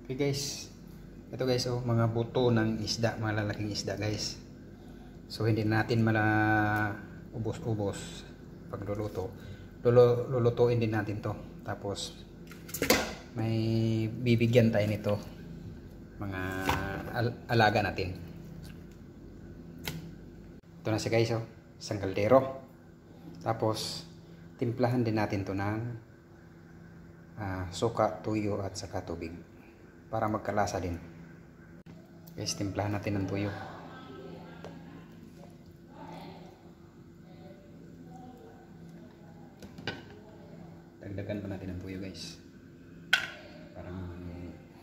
Okay guys, ito guys, oh, mga buto ng isda, malalaking isda guys. So hindi natin ubos-ubos pag lulutuin din natin to. Tapos may bibigyan tayo nito mga alaga natin. Ito na siya guys, oh, isang kaldero. Tapos timplahan din natin to ng suka, tuyo at saka tubig para magkalasa din. Guys, timplahan natin ng tuyo. Dagdagan pa natin ng tuyo guys. Parang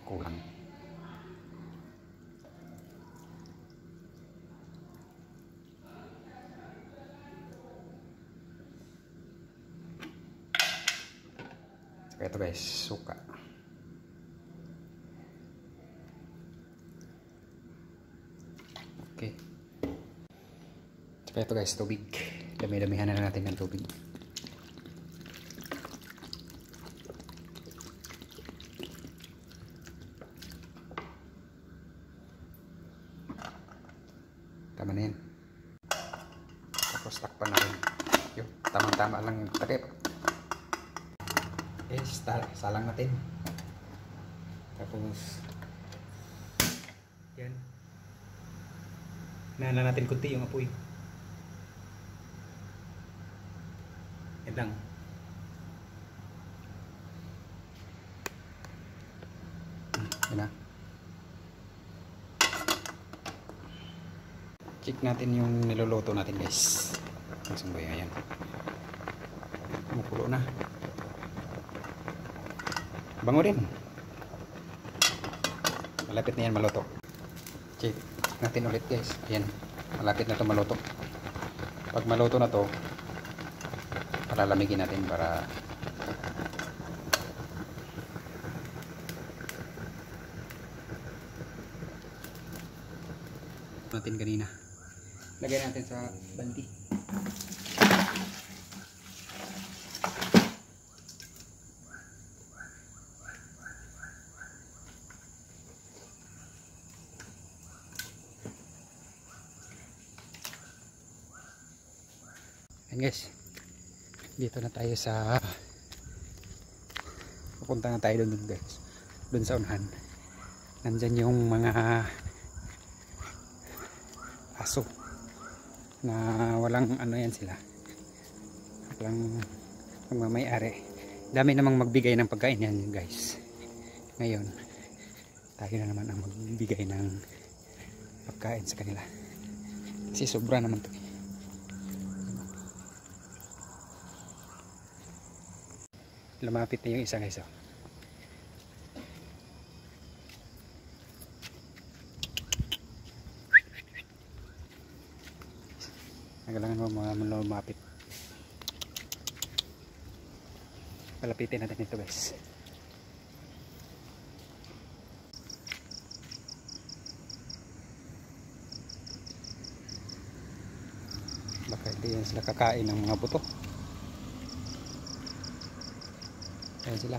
kulang. Saka ito guys, suka. Okay. Saka ito guys, tubig. Dami-damihan na natin ng tubig. Tama na yan. Tapos takpan natin. Yung tamang-tama lang yung takip. Okay, salang natin. Tapos yan. Nana natin kunti yung apoy. Yan lang. Yan na. Check natin yung niluluto natin guys. Masang ba yan? Kumukulo na. Bango rin. Malapit na yan maluto. Check natin ulit guys. Yan. Malapit na to maluto. Pag maluto na to, palalamigin natin para natin kanina. Lagay natin sa banti. Ayan guys, dito na tayo sa pupunta na tayo doon guys, doon sa unahan. Nandyan yung mga aso na walang ano yan sila, walang magmamayari. Dami namang magbigay ng pagkain yan guys. Ngayon tayo na naman ang magbigay ng pagkain sa kanila kasi sobra naman to. Lumapit na yung isa guys, oh. Kailangan mo lumapit. Palapitin natin ito guys. Baka hindi yan sila kakain ng mga buto. Ayan sila.